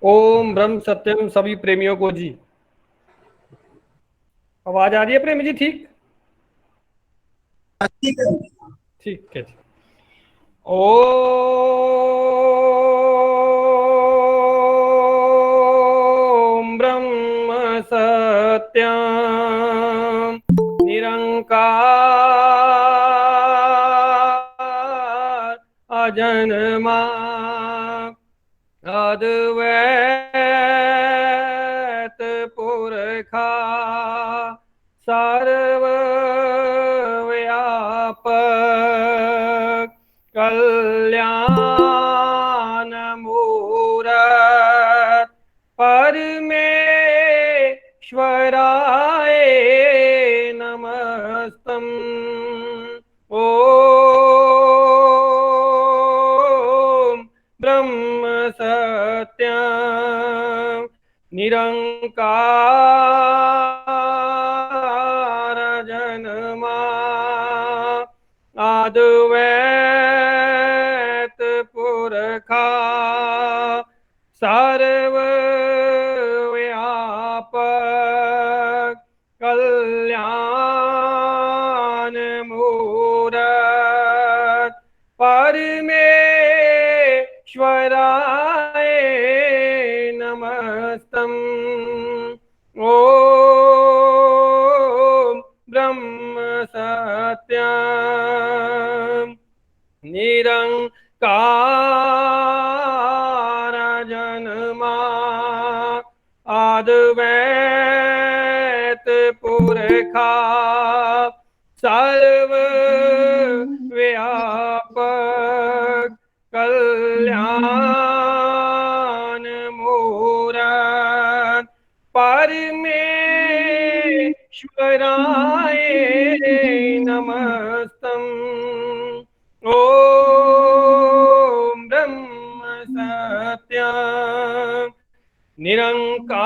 ओम ब्रह्म सत्यम सभी प्रेमियों को जी। आवाज आ रही है प्रेमी जी? ठीक। ठीक है। ठीक है जी। ओम ब्रह्म सत्यम निरंकार अजन्मा अद्वैत पुरखा सर्वव्यापक कल्याण मूरत परमेश्वराय नमस्तम। ओम ब्रह्म सत्यम निरंकार जन्मा अद्वैत पुरखा सर्वव्यापक कल्याण मूरत परमेश्वराय नमस्तम। ओम ब्रह्म सत्यम निरंकार जन्मा अद्वैत पुरखा सर्व व्यापक कल्याण मूरत परमेश्वराय नमस्तम। ओम ब्रह्म सत्यम निरंकार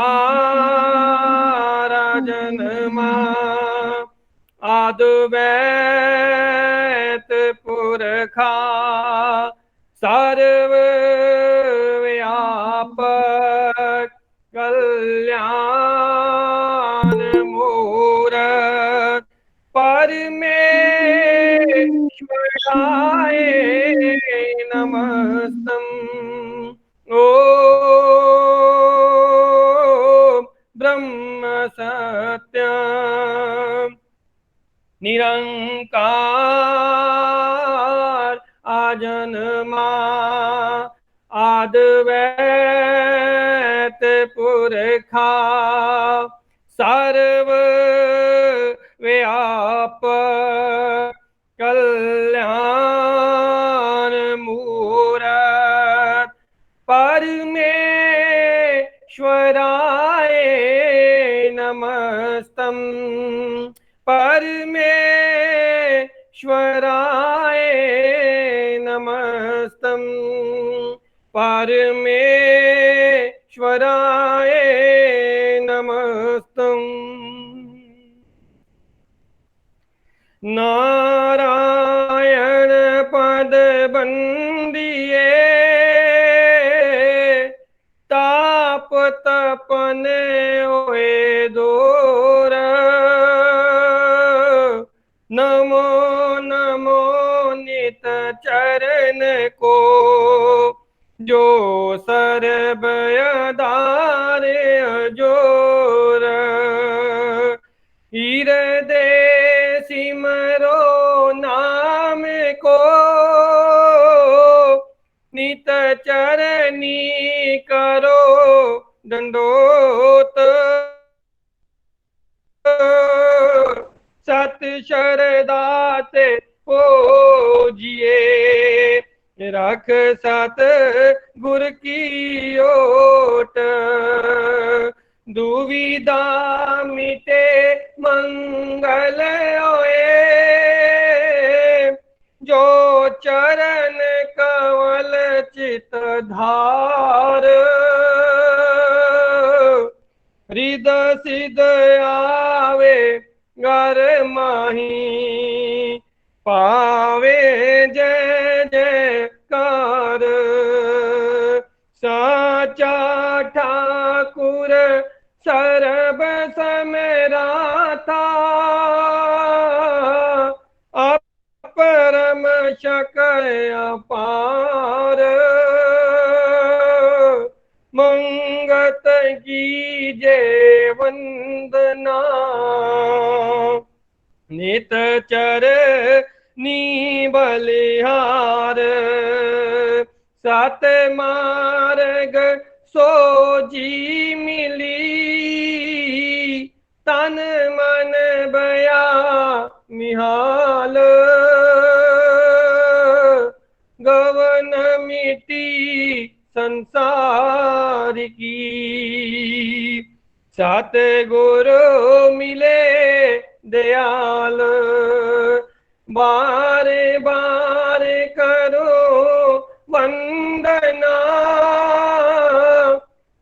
जन्मा अद्वैत पुरखा सर्व व्यापक कल्याण मूरत परमेश्वराय नमस्तम। ओम ब्रह्म सत्यम निरंकार अजन्मा अद्वैत पुरखा सर्व व्यापक कल्याण मूरत परमेश्वराय नमस्तम। परमेश्वराय नमस्तम। परमेश्वराय नमस्तम। नारायण पद बंदिए ताप तपन ओए दूर। नमो नमो नित चरण को जो सर्वयदार अजोर। हृदय सिमरो नाम को नित चरनी करो दंडोत। सत शरदा से पूजिए रख सत गुर की ओट। दुविधा मिटे मंगल होए जो चरण कवल चित धार। हृदय सिद्ध आवे घर माही पावे जय जयकार। साचा ठाकुर सर्ब समरा था, अपरम शकय अपार, मंगत कीजे वंदना, नित चर नी बलिहार, सात मार्ग सोजी मिली, तन मन बया मिहाल, गवन मिटी संसार की, सात गुरु मिले दयाल, बारे बारे करो वंदना,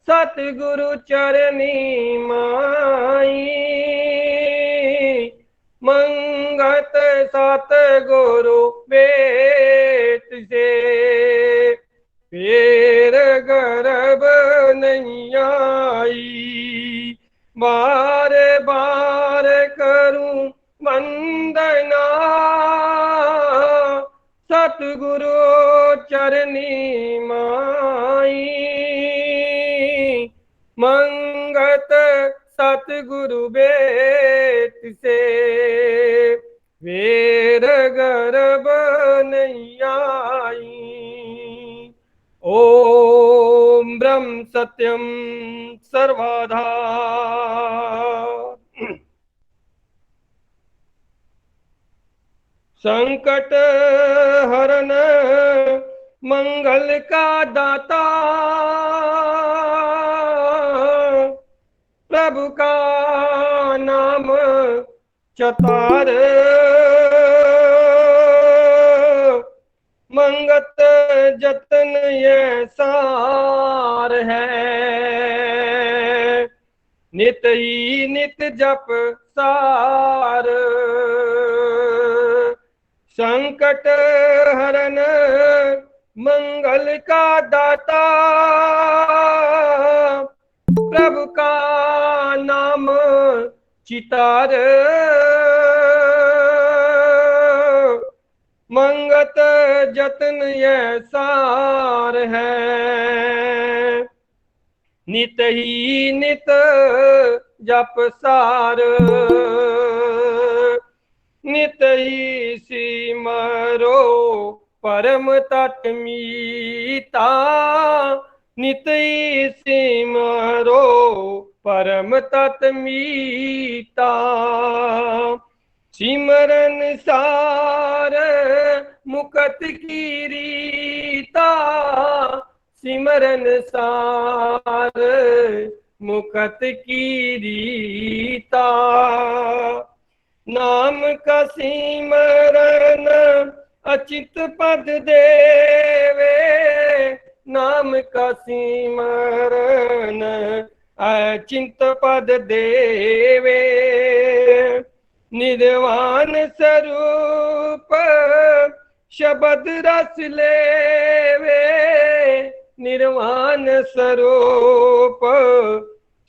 सतगुरु चरनी माई, मंगत सतगुरु बेत से, फेर गर्भ नहीं आई, बार बार करूं वंदना, सतगुरु चरनी माई, मंगत सतगुरु बेत से, वेर गर्भ नहीं आई। ओम ब्रह्म सत्यम सर्वधा। संकट हरन मंगल का दाता, प्रभु का नाम चतार, मंगत जतन ये सार है, नित ही नित जप सार, संकट हरन मंगल का दाता, प्रभु का नाम चितार, मंगत जतन ये सार है, नित ही नित जप सार, नित ही सिमरो परम तत् मीता, नित ही सिमरो परम तत् मीता, सिमरन सार मुकत की रीता, सिमरन सार मुकत की रीता, नाम का सिमरन अचित पद देवे, नाम का सिमरन अचिंत पद देवे, निर्वाण स्वरूप शब्द रस लेवे, निर्वाण स्वरूप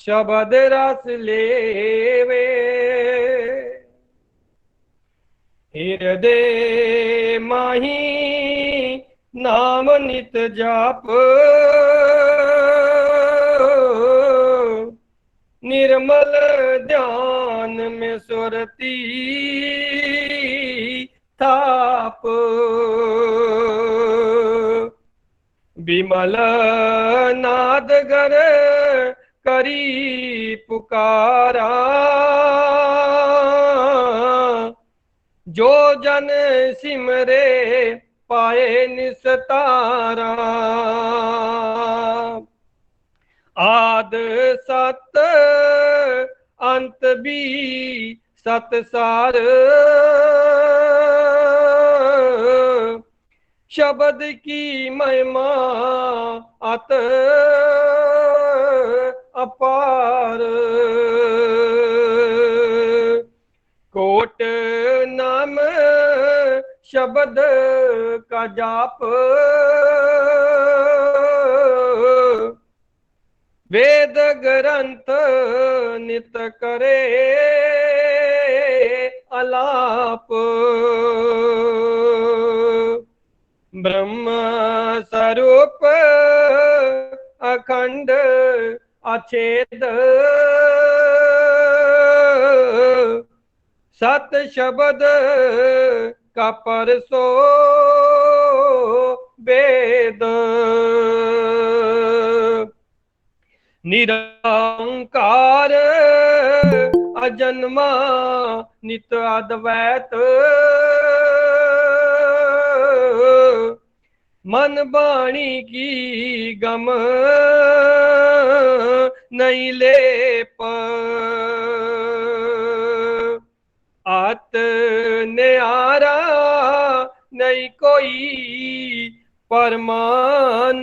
शब्द रस लेवे, हृदय माही नाम नित जाप, निर्मल ध्यान में सुरती थाप, विमल नाद गर करी पुकारा, जो जन सिमरे पाए निस्तारा, आद सत अंत भी सतसार, शब्द की महिमा अत अपार, कोट नाम शब्द का जाप, वेद ग्रंथ नित करे अलाप। ब्रह्म स्वरूप अखंड अछेद, सत शब्द का परसो वेद। निरंकार अजन्मा नित अद्वैत, मन वाणी की गम नहीं लेप। आत न्यारा नहीं कोई परमान,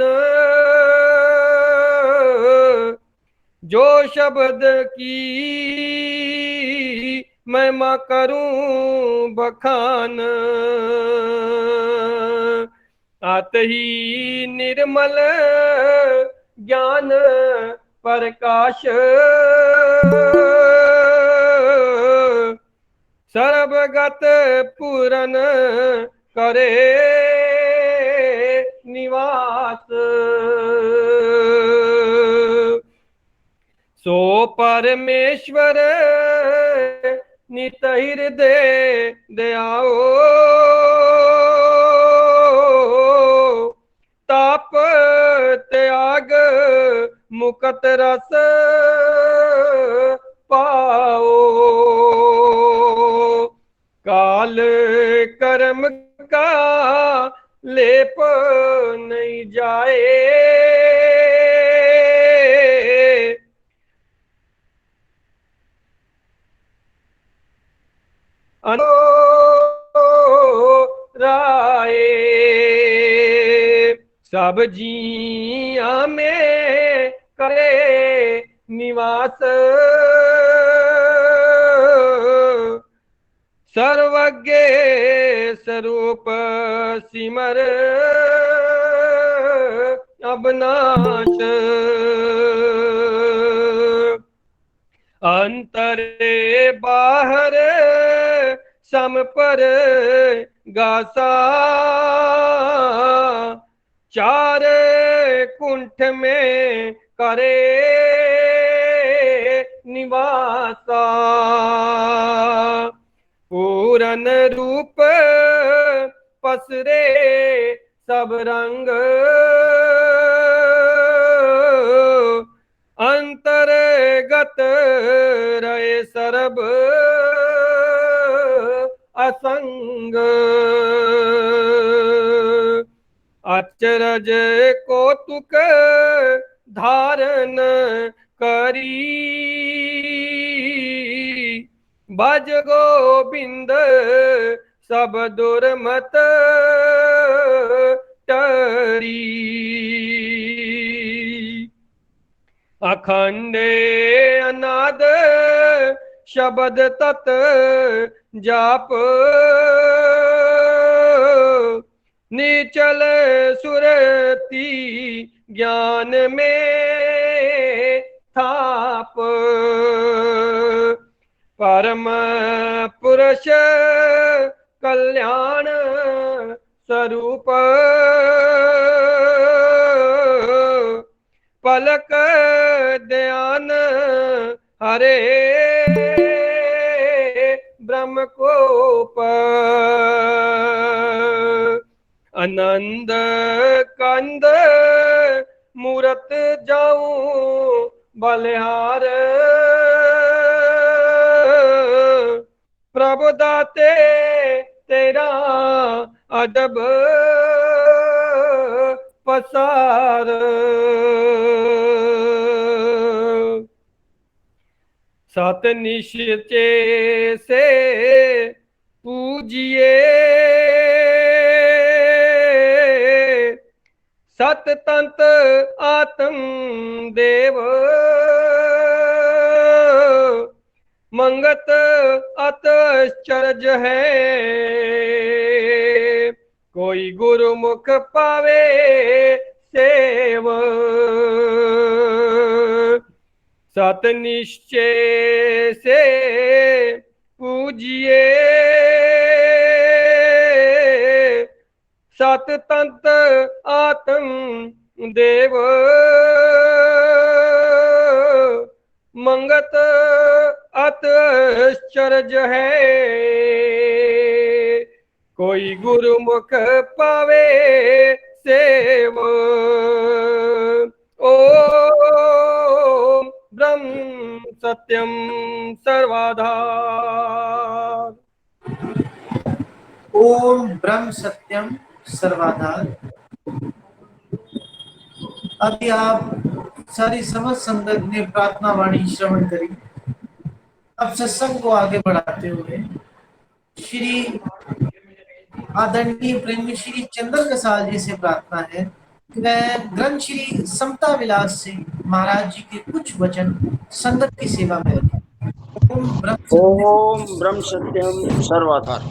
जो शब्द की महिमा करूं बखान। आत ही निर्मल ज्ञान प्रकाश, सर्वगत पूरन करे निवास। सो परमेश्वर नित हृदय दयाओ, ताप त्याग मुकत रस पाओ। काल कर्म का लेप नहीं जाए, राय। सब जिया में करे निवास, सर्वज्ञ स्वरूप सिमर अविनाश। अंतरे बाहर सम पर गासा, चार कुंठ में करे निवासा। पूरन रूप पसरे सब रंग, अंतर्गत रहे सर्ब असंग। अचरज कौतुक धारण करी, भज गोविंद सब दुर्मत टरी। अखंड अनाद शब्द तत जाप, निचल सुरती ज्ञान में थाप। परम पुरुष कल्याण स्वरूप, पलक ध्यान हरे ब्रह्म कोप। आनंद कंद मूरत जाऊं बलिहार, प्रभु दाते तेरा अदब पसार। सत निश्चय से पूजिए, सत तंत आत्म देव, मंगत अतश्चर्ज है, कोई गुरुमुख पावे सेव। सत निश्चय से पूजिए, सत तंत आत्म देव, मंगत अतश्चर्य है। कोई गुरुमुख पावे सेव, ओम ब्रह्म सत्यम सर्वाधार। ओम ब्रह्म सत्यम सर्वाधार। अभी आप सारी समझ संदर्भ ने प्रार्थना वाणी श्रवण करी। अब सत्संग को आगे बढ़ाते हुए श्री आदरणीय प्रेमी श्री चंद्र कसाल जी से प्रार्थना है कि वह ग्रंथ श्री समता विलास से महाराज जी के कुछ वचन संगत की सेवा में रखें। ओम ब्रह्म सत्यम। ओम ब्रह्म सत्यम सर्वाधार।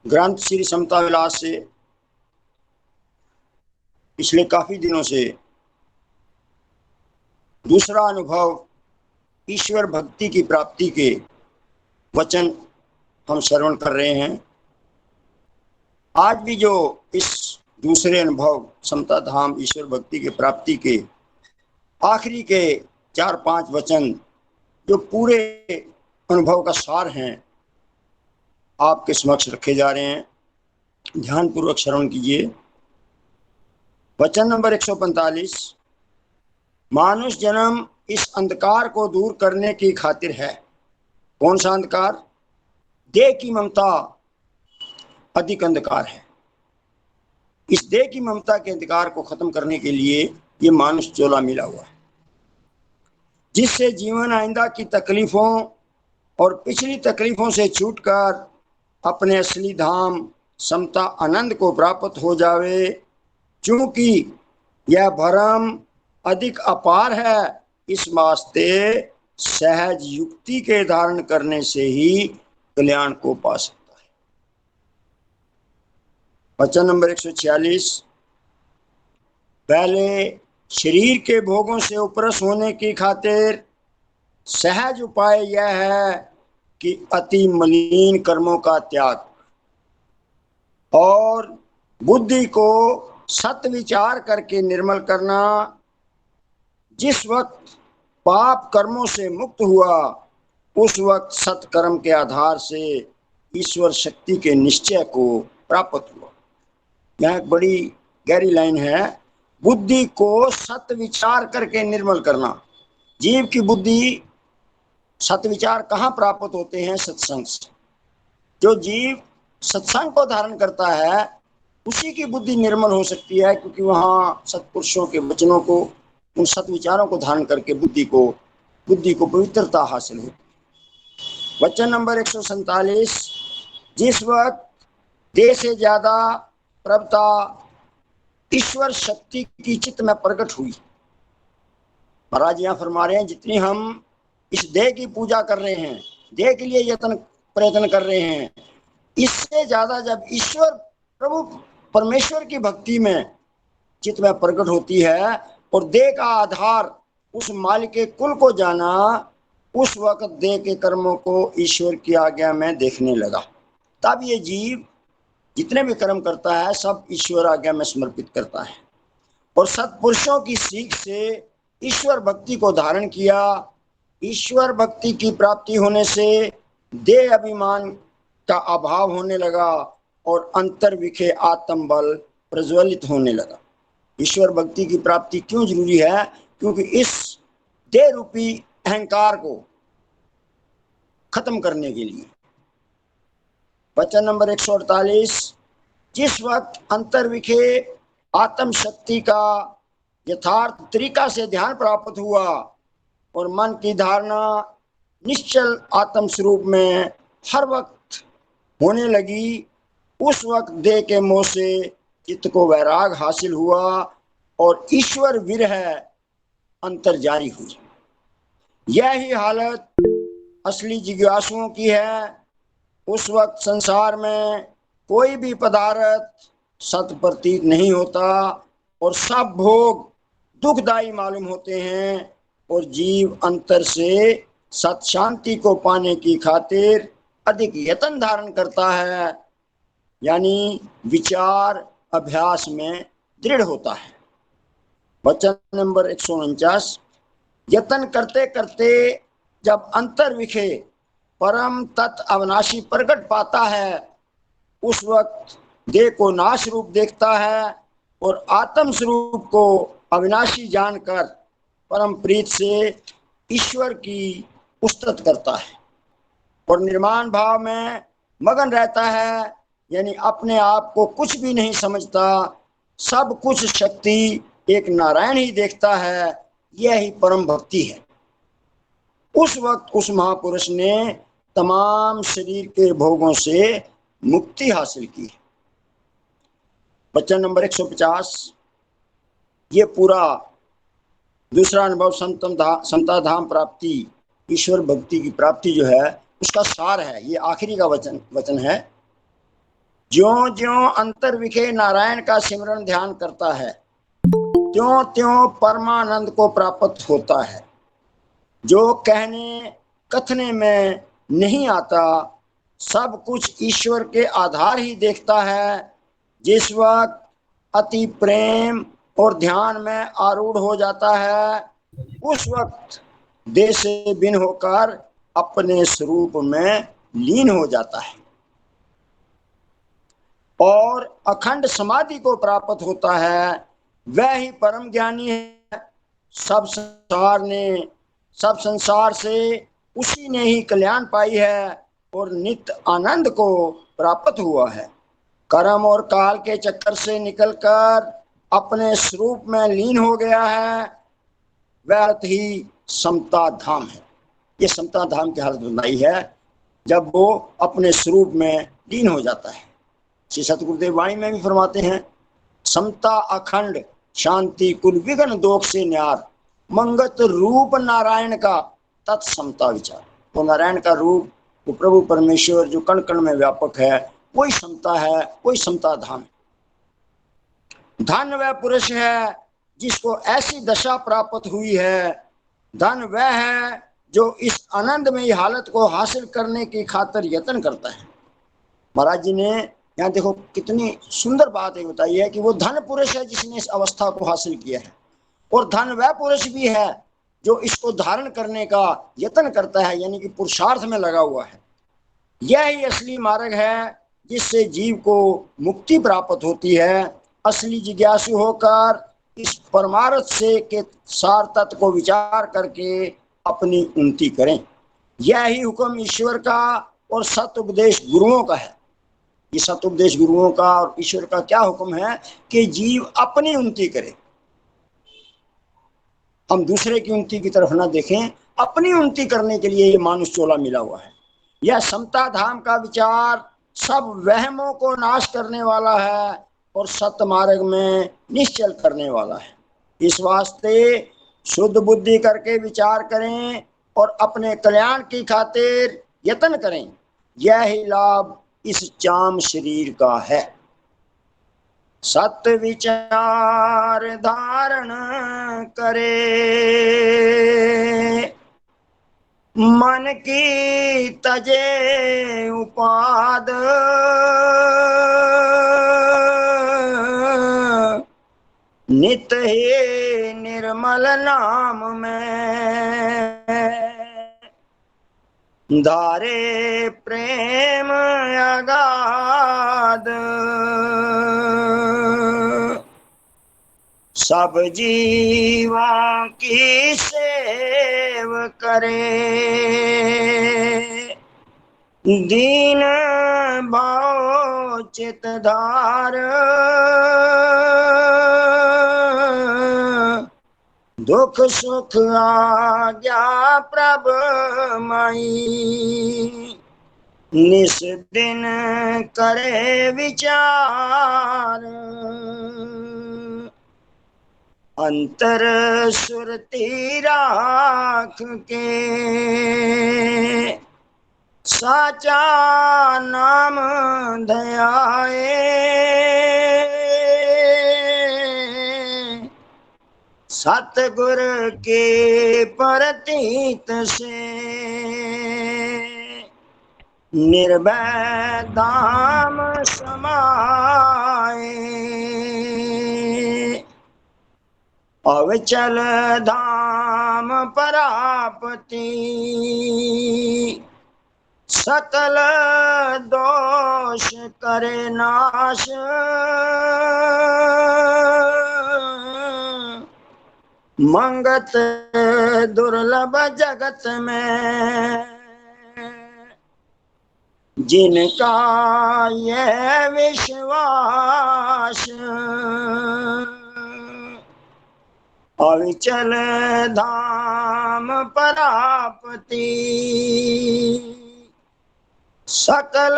ग्रंथ श्री समता विलास से पिछले काफी दिनों से दूसरा अनुभव ईश्वर भक्ति की प्राप्ति के वचन हम श्रवण कर रहे हैं। आज भी जो इस दूसरे अनुभव समता धाम ईश्वर भक्ति के प्राप्ति के आखिरी के 4-5 वचन जो पूरे अनुभव का सार हैं आपके समक्ष रखे जा रहे हैं। ध्यानपूर्वक श्रवण कीजिए। वचन नंबर 145। मानुष जन्म इस अंधकार को दूर करने की खातिर है। कौन सा अंधकार? देह की ममता अधिक अंधकार है। इस देह की ममता के अंधकार को खत्म करने के लिए ये मानुष चोला मिला हुआ है, जिससे जीवन आइंदा की तकलीफों और पिछली तकलीफों से छूटकर अपने असली धाम समता आनंद को प्राप्त हो जावे। क्योंकि यह भरम अधिक अपार है, इस वास्ते सहज युक्ति के धारण करने से ही कल्याण को पा सकता है। वचन नंबर 146। पहले शरीर के भोगों से उपरस होने की खातिर सहज उपाय यह है कि अति मलिन कर्मों का त्याग और बुद्धि को सत विचार करके निर्मल करना। जिस वक्त पाप कर्मों से मुक्त हुआ उस वक्त सत्कर्म के आधार से ईश्वर शक्ति के निश्चय को प्राप्त हुआ। यह एक बड़ी गहरी लाइन है। बुद्धि को सत विचार करके निर्मल करना। जीव की बुद्धि सत विचार कहाँ प्राप्त होते हैं? सत्संग से। जो जीव सत्संग को धारण करता है उसी की बुद्धि निर्मल हो सकती है, क्योंकि वहाँ सत्पुरुषों के वचनों को, उन सत विचारों को धारण करके बुद्धि को पवित्रता हासिल होती है। वचन नंबर 147। जिस वक्त देह से ज्यादा प्रभुता ईश्वर शक्ति की चित्त में प्रकट हुई। महाराज यहाँ फरमा रहे हैं जितनी हम इस देह की पूजा कर रहे हैं, देह के लिए प्रयत्न कर रहे हैं, इससे ज्यादा जब ईश्वर प्रभु परमेश्वर की भक्ति में चित्त में प्रकट होती है और देह का आधार उस मालिक के कुल को जाना, उस वक्त देह के कर्मों को ईश्वर की आज्ञा में देखने लगा। तब ये जीव जितने भी कर्म करता है सब ईश्वर आज्ञा में समर्पित करता है और सत्पुरुषों की सीख से ईश्वर भक्ति को धारण किया। ईश्वर भक्ति की प्राप्ति होने से देह अभिमान का अभाव होने लगा और अंतर विखे आत्म बल प्रज्वलित होने लगा। ईश्वर भक्ति की प्राप्ति क्यों जरूरी है? क्योंकि इस देह रूपी अहंकार को खत्म करने के लिए। वचन नंबर 148। जिस वक्त अंतर विखे आत्म शक्ति का यथार्थ तरीका से ध्यान प्राप्त हुआ और मन की धारणा निश्चल आत्म स्वरूप में हर वक्त होने लगी, उस वक्त देह के मोह से चित्त को वैराग हासिल हुआ और ईश्वर विरह अंतर जारी हुई। यह ही हालत असली जिज्ञासुओं की है। उस वक्त संसार में कोई भी पदार्थ सत प्रतीत नहीं होता और सब भोग दुखदायी मालूम होते हैं और जीव अंतर से सत शांति को पाने की खातिर अधिक यत्न धारण करता है, यानी विचार अभ्यास में दृढ़ होता है। वचन नंबर 149, यत्न करते करते जब अंतर विखे परम तत् अविनाशी प्रकट पाता है, उस वक्त देह को नाश रूप देखता है और आत्म स्वरूप को अविनाशी जानकर परम प्रीत से ईश्वर की उस्तत करता है और निर्माण भाव में मगन रहता है, यानी अपने आप को कुछ भी नहीं समझता, सब कुछ शक्ति एक नारायण ही देखता है। यह ही परम भक्ति है। उस वक्त उस महापुरुष ने तमाम शरीर के भोगों से मुक्ति हासिल की। वचन नंबर 150, ये पूरा दूसरा अनुभव समता धाम प्राप्ति, ईश्वर भक्ति की प्राप्ति जो है उसका सार है। ये आखिरी का वचन है। ज्यों ज्यों अंतर विखे नारायण का सिमरन ध्यान करता है, त्यों त्यों परमानंद को प्राप्त होता है। जो कहने कथने में नहीं आता, सब कुछ ईश्वर के आधार ही देखता है। जिस वक्त अति प्रेम और ध्यान में आरूढ़ हो जाता है, उस वक्त देह से भिन्न होकर अपने स्वरूप में लीन हो जाता है और अखंड समाधि को प्राप्त होता है। वह ही परम ज्ञानी है। सब संसार से उसी ने ही कल्याण पाई है और नित्य आनंद को प्राप्त हुआ है। कर्म और काल के चक्कर से निकलकर अपने स्वरूप में लीन हो गया है। वह ही समता धाम है। ये समता धाम की हालत बनाई है जब वो अपने स्वरूप में लीन हो जाता है। श्री सतगुरुदेव वाणी में भी फरमाते हैं, समता अखंड शांति कुल विघ्न दोष से न्यार, मंगत रूप नारायण का तत्समता विचार। तो नारायण का रूप वो प्रभु परमेश्वर जो कण कण में व्यापक है, वही समता है, वही समता धाम। धन वह पुरुष है जिसको ऐसी दशा प्राप्त हुई है। धन वह है जो इस आनंदमयी हालत को हासिल करने की खातिर यत्न करता है। महाराज जी ने यहाँ देखो कितनी सुंदर बात है बताई है कि वो धन पुरुष है जिसने इस अवस्था को हासिल किया है, और धन वह पुरुष भी है जो इसको धारण करने का यत्न करता है, यानी कि पुरुषार्थ में लगा हुआ है। यह ही असली मार्ग है जिससे जीव को मुक्ति प्राप्त होती है। असली जिज्ञासु होकर इस परमार्थ से के सार तत्व को विचार करके अपनी उन्नति करें। यह ही हुक्म ईश्वर का और सत उपदेश गुरुओं का है। ये सत उपदेश गुरुओं का और ईश्वर का क्या हुक्म है कि जीव अपनी उन्नति करे। हम दूसरे की उन्नति की तरफ ना देखें, अपनी उन्नति करने के लिए ये मानुष चोला मिला हुआ है। यह समता धाम का विचार सब वहमों को नाश करने वाला है और सत्य मार्ग में निश्चल करने वाला है। इस वास्ते शुद्ध बुद्धि करके विचार करें और अपने कल्याण की खातिर यत्न करें। यह ही लाभ इस चाम शरीर का है। सत्य विचार धारण करे, मन की तजे उपाद, नित ही निर्मल नाम में, धारे प्रेम अगाध, सब जीवों की सेव करे, दीन भाव चित धार, दुख सुख आज्ञा प्रभ मई, निस दिन करे विचार, अंतर सुरती राख के, साचा नाम धयाए, सतगुर के प्रतीत से निर्भय धाम समाए, अविचल धाम परापति सकल दोष करे नाश, मंगत दुर्लभ जगत में जिनका यह विश्वास, अविचल धाम परापति सकल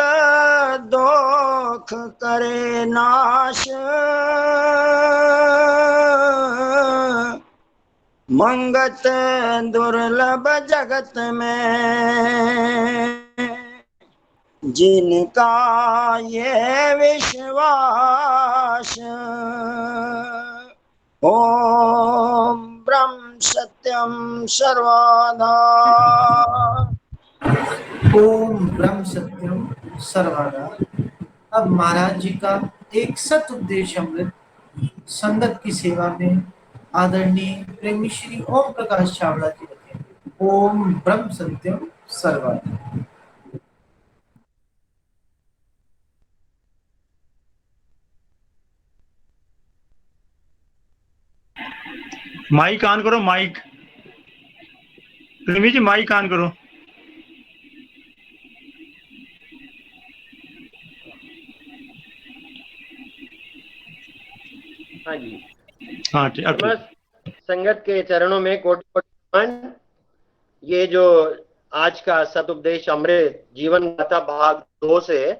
दोख करे नाश, मंगत दुर्लभ जगत में जिनका ये विश्वास। ओम ब्रह्म सत्यम सर्वदा। ओम ब्रह्म सत्यम सर्वदा। अब महाराज जी का एक सत उपदेश अमृत संगत की सेवा में आदरणीय प्रेमी श्री ओम प्रकाश चावला जी रखें। ओम ब्रह्म सत्यम सर्वदा। माइक ऑन करो, माइक प्रेमी जी माइक ऑन करो। हाँ जी, हाँ ठीक। संगत के चरणों में कोटि कोटि नमन। ये जो आज का सदुपदेश अमृत जीवन गाथा भाग 2 से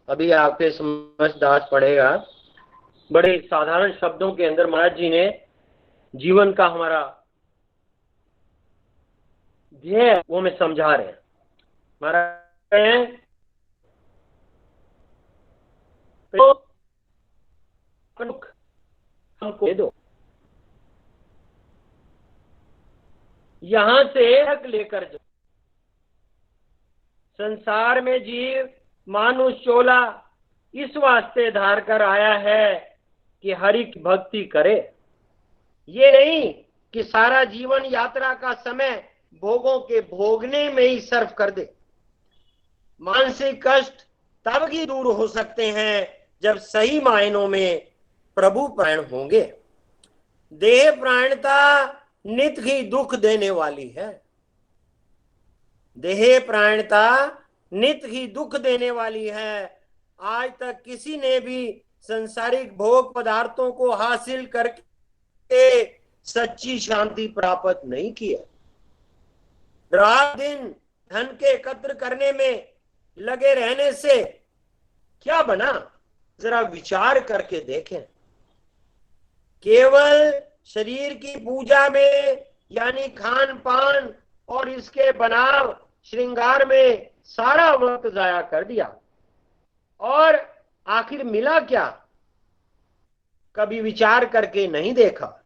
अभी आपके समझदार पढ़ेगा। बड़े साधारण शब्दों के अंदर महाराज जी ने जीवन का हमारा ध्येय वो में समझा रहे हैं। महाराज हमको दे दो, यहां से तक लेकर जाओ। संसार में जीव मानुष चोला इस वास्ते धार कर आया है कि हरि की भक्ति करे। ये नहीं कि सारा जीवन यात्रा का समय भोगों के भोगने में ही सर्व कर दे। मानसिक कष्ट तब ही दूर हो सकते हैं जब सही मायनों में प्रभु प्राण होंगे। देह प्राणता नित ही दुख देने वाली है। देह प्राणता नित ही दुख देने वाली है। आज तक किसी ने भी संसारिक भोग पदार्थों को हासिल करके सच्ची शांति प्राप्त नहीं की है। रात दिन धन के एकत्र करने में लगे रहने से क्या बना, जरा विचार करके देखें। केवल शरीर की पूजा में यानी खान पान और इसके बनाव श्रृंगार में सारा वक्त जाया कर दिया, और आखिर मिला क्या, कभी विचार करके नहीं देखा।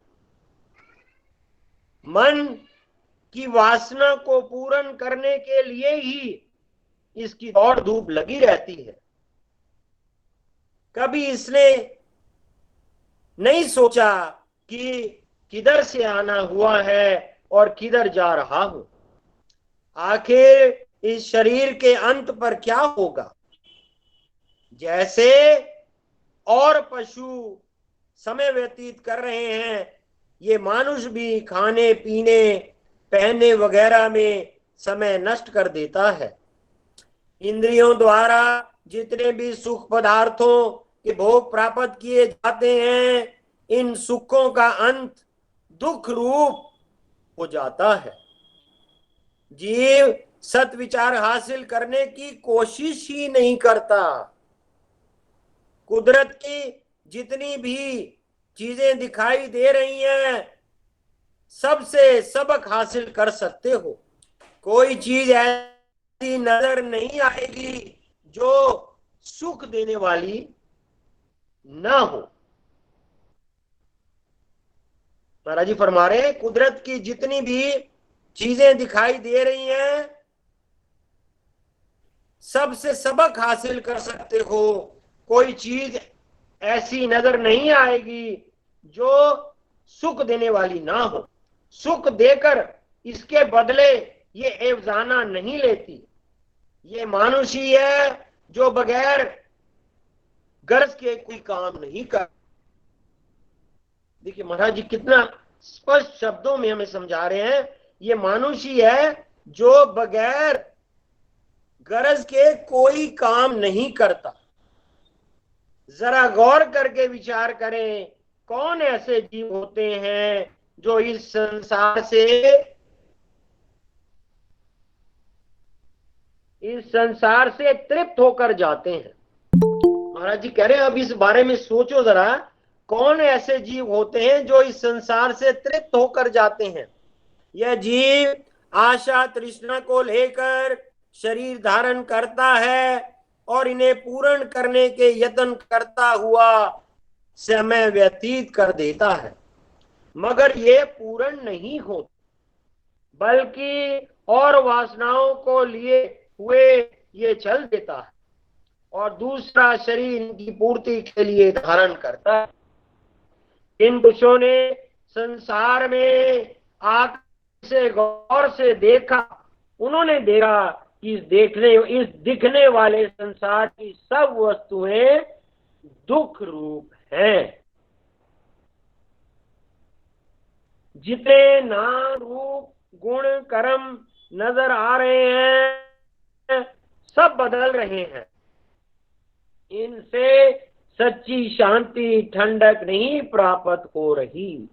मन की वासना को पूर्ण करने के लिए ही इसकी दौड़ धूप लगी रहती है। कभी इसने नहीं सोचा कि किधर से आना हुआ है और किधर जा रहा हूं। आखिर इस शरीर के अंत पर क्या होगा। जैसे और पशु समय व्यतीत कर रहे हैं, ये मानुष भी खाने पीने पहनने वगैरह में समय नष्ट कर देता है। इंद्रियों द्वारा जितने भी सुख पदार्थों के भोग प्राप्त किए जाते हैं, इन सुखों का अंत दुख रूप हो जाता है। जीव सत विचार हासिल करने की कोशिश ही नहीं करता। कुदरत की जितनी भी चीजें दिखाई दे रही हैं, सबसे सबक हासिल कर सकते हो। कोई चीज ऐसी नजर नहीं आएगी जो सुख देने वाली ना हो। महाराज जी फरमा रहे हैं, कुदरत की जितनी भी चीजें दिखाई दे रही हैं, सबसे सबक हासिल कर सकते हो। कोई चीज ऐसी नजर नहीं आएगी जो सुख देने वाली ना हो। सुख देकर इसके बदले ये एवजाना नहीं लेती। ये मानुष ही है जो बगैर गर्ज के कोई काम नहीं कर। देखिए महाराज जी कितना स्पष्ट शब्दों में हमें समझा रहे हैं, ये मानुष ही है जो बगैर गरज के कोई काम नहीं करता। जरा गौर करके विचार करें, कौन ऐसे जीव होते हैं जो इस संसार से तृप्त होकर जाते हैं। महाराज जी कह रहे हैं, अब इस बारे में सोचो जरा, कौन ऐसे जीव होते हैं जो इस संसार से तृप्त होकर जाते हैं। यह जीव आशा तृष्णा को लेकर शरीर धारण करता है और इन्हें पूर्ण करने के यत्न करता हुआ समय व्यतीत कर देता है, मगर ये पूर्ण नहीं होता, बल्कि और वासनाओं को लिए हुए ये चल देता है और दूसरा शरीर इनकी पूर्ति के लिए धारण करता है। इन पुरुषों ने संसार में आकर से गौर से देखा। उन्होंने देखा कि इस दिखने वाले संसार की सब वस्तुएं दुख रूप हैं। जितने नाम रूप गुण कर्म नजर आ रहे हैं सब बदल रहे हैं। इनसे सच्ची शांति ठंडक नहीं प्राप्त हो रही,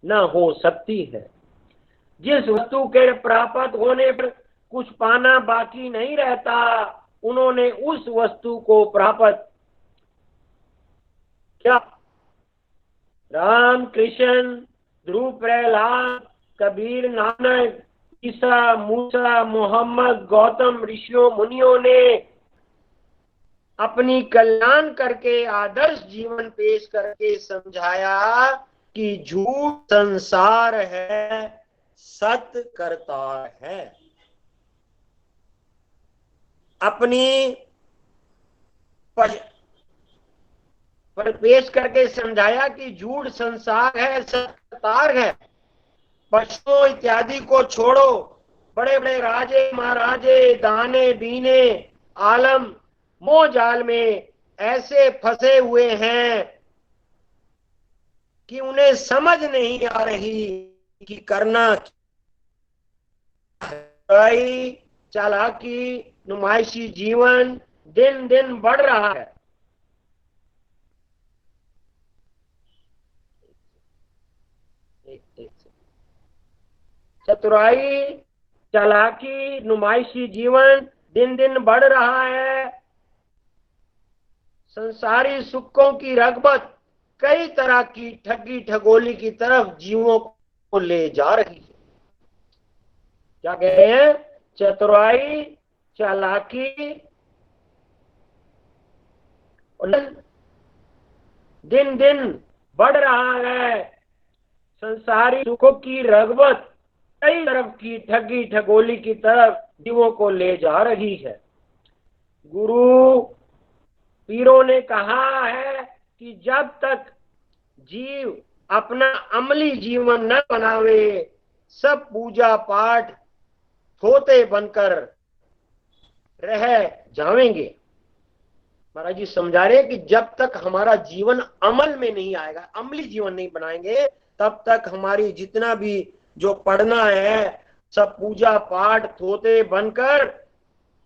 न हो सकती है। जिस वस्तु के प्राप्त होने पर कुछ पाना बाकी नहीं रहता, उन्होंने उस वस्तु को प्राप्त किया। राम कृष्ण ध्रुव प्रहलाद कबीर नानक ईसा मूसा मोहम्मद गौतम ऋषियों मुनियों ने अपनी कल्याण करके आदर्श जीवन पेश करके समझाया कि झूठ संसार है, सत्य करतार है। अपनी पर पेश करके समझाया कि झूठ संसार है, सत्य करतार है। पशुओं इत्यादि को छोड़ो, बड़े बड़े राजे महाराजे दाने बीने आलम मोह जाल में ऐसे फंसे हुए हैं कि उन्हें समझ नहीं आ रही कि करना क्या। चालाकी नुमाइशी जीवन दिन दिन बढ़ रहा है। चतुराई चालाकी नुमाइशी जीवन दिन दिन बढ़ रहा है। संसारी सुखों की रगबत कई तरह की ठगी ठगोली की तरफ जीवों को ले जा रही है। क्या कह रहे हैं? चतुराई चालाकी दिन दिन बढ़ रहा है। संसारी सुखों की रगबत कई तरफ की ठगी ठगोली की तरफ जीवों को ले जा रही है। गुरु पीरों ने कहा है कि जब तक जीव अपना अमली जीवन न बनावे, सब पूजा पाठ थोते बनकर रह जाएंगे। महाराज जी समझा रहे हैं कि जब तक हमारा जीवन अमल में नहीं आएगा, अमली जीवन नहीं बनाएंगे, तब तक हमारी जितना भी जो पढ़ना है सब पूजा पाठ थोते बनकर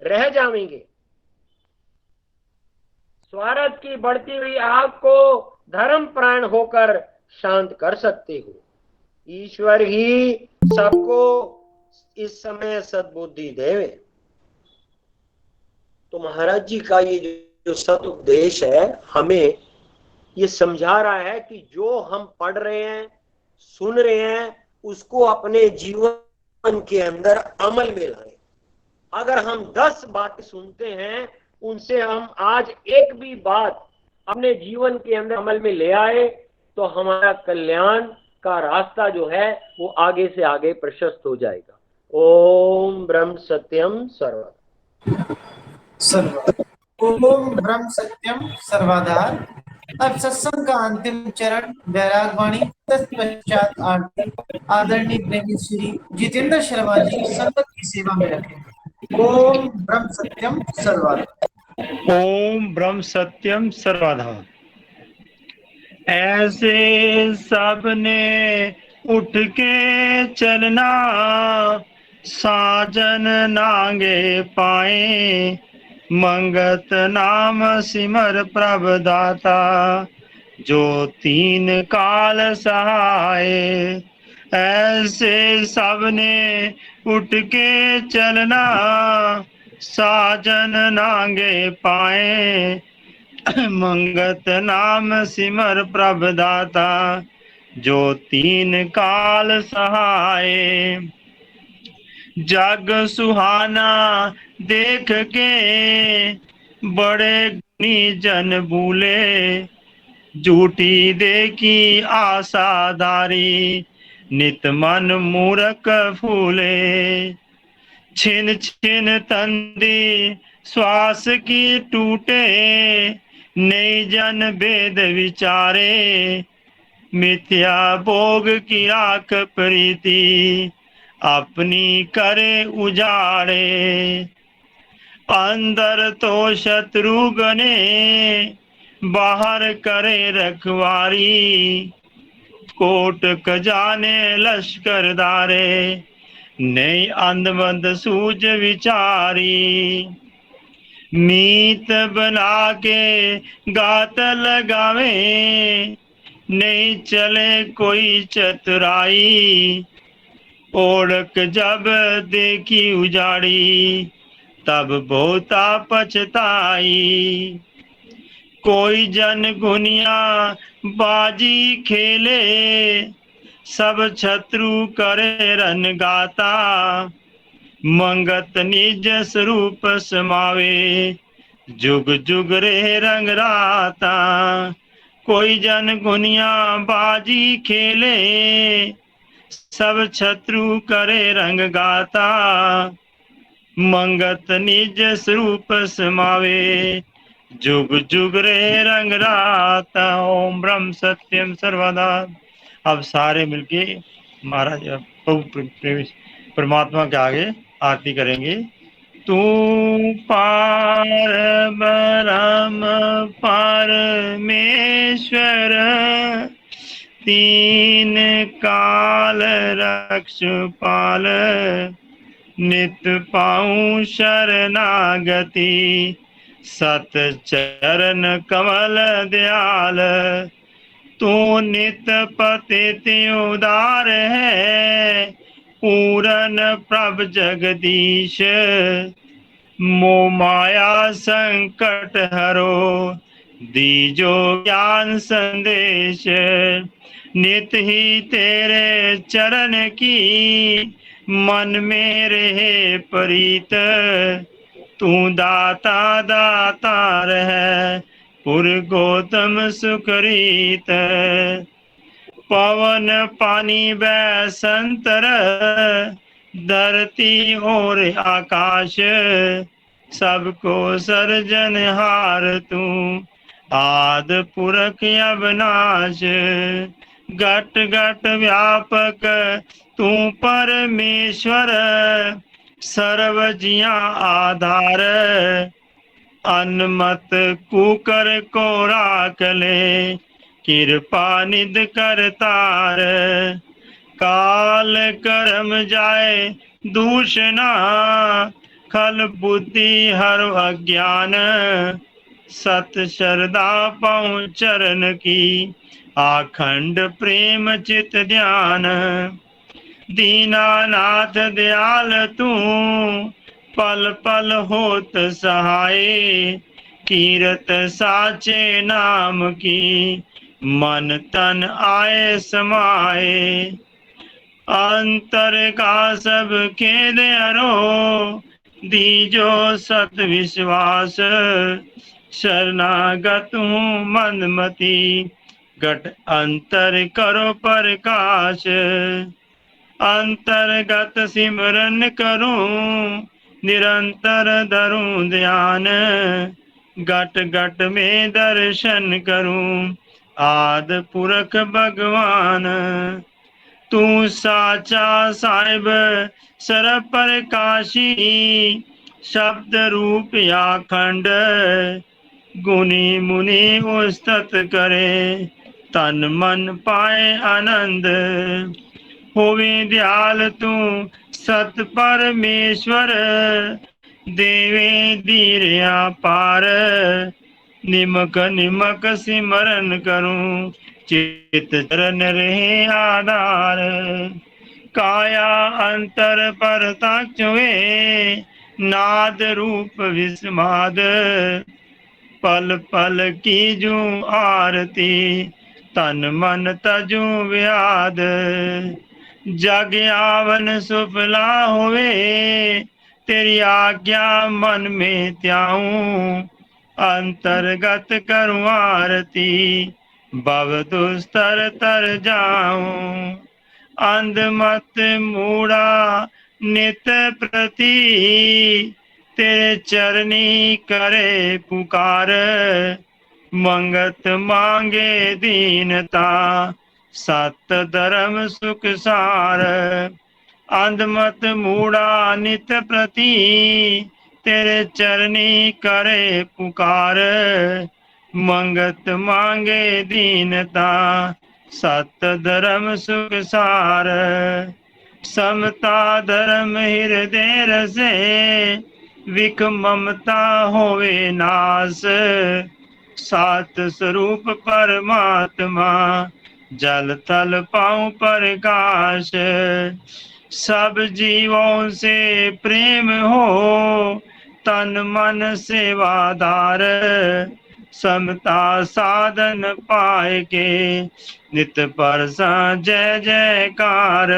रह जाएंगे। स्वार्थ की बढ़ती हुई आग को धर्म प्राण होकर शांत कर सकते हो। ईश्वर ही सबको इस समय सद्बुद्धि देवे। तो महाराज जी का ये जो सत उपदेश है हमें ये समझा रहा है कि जो हम पढ़ रहे हैं सुन रहे हैं उसको अपने जीवन के अंदर अमल में लाएं। अगर हम 10 बातें सुनते हैं उनसे हम आज एक भी बात अपने जीवन के अंदर अमल में ले आए तो हमारा कल्याण का रास्ता जो है वो आगे से आगे प्रशस्त हो जाएगा। ओम ब्रह्म सत्यम सर्वदा। ओम ब्रह्म सत्यम सर्वाधार। अब सत्संग का अंतिम चरण वैरागवाणी, तत्पश्चात आरती। आदरणीय प्रेमी श्री जितेंद्र शर्मा जी संगत की सेवा में रखें। ओम ब्रह्म सत्यम सर्वाधार। ओम ब्रह्म सत्यम सर्वदा। ऐसे सबने उठ के चलना, साजन नांगे पाए, मंगत नाम सिमर प्रभदाता, जो तीन काल सहाय। ऐसे सबने उठ के चलना, साजन नांगे पाए, मंगत नाम सिमर प्रभदाता, जो तीन काल सहाय। जग सुहाना देख के बड़े गुणी जन भूले, झूठी देखी आशाधारी, नित मन मूरख फूले। छिन छिन तंदी श्वास की टूटे, नई जन भेद विचारे, मिथ्या भोग की राख प्रीति, अपनी करे उजाड़े। अंदर तो शत्रु गने, बाहर करे रखवारी, कोट खजाने लश्कर दारे, नई अंधबंध सूझ विचारी। मीत बना के गात लगावे, नहीं चले कोई चतुराई, ओढ़क जब देखी उजाड़ी, तब बहुता पछताई। कोई जन गुनिया बाजी खेले, सब शत्रु करे रन गाता, मंगत निज स्वरूप समावे, जुग जुग रे रंग राता। कोई जन गुनिया बाजी खेले, सब शत्रु करे रंग गाता, मंगत निज स्वरूप समावे, जुग जुग रे रंग राता। ओम ब्रह्म सत्यम सर्वदा। अब सारे मिलके महाराज परमात्मा के आगे आरती करेंगे। तू पार ब्रह्म परमेश्वर, तीन काल रक्षपाल, नित पाऊं शरणागति, सत चरण कमल दयाल। तू नित पतित उदार है, पूरन प्रभ जगदीश, मोह माया संकट हरो, दीजो ज्ञान संदेश। नित ही तेरे चरण की, मन में रहे प्रीत, तू दाता दातार है, पुर गौतम सुकरीत। पवन पानी बैसंतर, धरती और आकाश, सबको सर्जनहार तू, आद पुरख अविनाश। घट घट व्यापक तू परमेश्वर, सर्व जिया आधार, अनमत कुकर को राखले, कृपा निध करतार। काल कर्म जाए दूषणा, खल बुद्धि हर अज्ञान, सत श्रद्धा पाऊं चरण की, आखंड प्रेम चित ध्यान। दीनानाथ दयाल तू, पल पल होत सहाय, कीरत साचे नाम की, मन तन आए समाए। अंतर का सब खेद हरो, दीजो सत विश्वास, शरणागत हूँ मंदमती, घट अंतर करो प्रकाश, अंतर्गत सिमरन करूं निरंतर धरूं ध्यान, घट घट में दर्शन करूं आद पुरख भगवान। तू साचा साहिब सर प्रकाशी, शब्द रूप या खंड गुनी मुनि उस्तत करे, तन मन पाए आनंद। होवे दयाल तू सत परमेश्वर, देवे दीरिया पार, निमक निमक सिमरन करूं चित चरण रहे आधार। काया अंतर परताक्ष हुए, नाद रूप विस्माद, पल पल की जू आरती, तन मन तजू व्याध। जग आवन सुफला होवे, तेरी आज्ञा मन में त्याऊं, अंतर्गत करूं आरती, भव दुस्तर तर जाऊं। अंध मत मूड़ा नित प्रति, तेरे चरनी करे पुकार, मंगत मांगे दीनता, सत धर्म सुख सार। अंध मत मूड़ा नित प्रति, तेरे चरनी करे पुकार, मंगत मांगे दीनता, सत धर्म सुख सार। समता धर्म हृदय रसे, विख ममता होवे नास, सात स्वरूप परमात्मा, जल तल पाऊं प्रकाश। सब जीवों से प्रेम हो, तन मन सेवादार, समता साधन पाए के, नित परसा जय जयकार।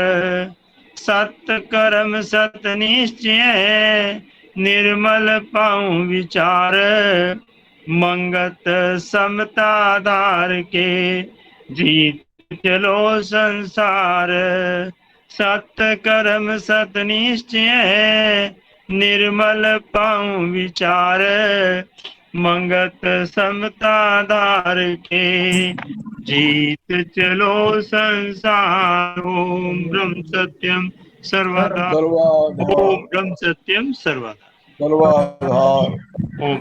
सत कर्म सत निश्चय, निर्मल पाऊं विचार, मंगत समता धार के, जीत चलो संसार। सत कर्म सत निश्चय, निर्मल पाऊं विचार, मंगत समता धार के, जीत चलो संसार। ओम ब्रह्म सत्यम सर्वदा, ओम ब्रह्म सत्यम सर्वदा, सर्वाधार। ओम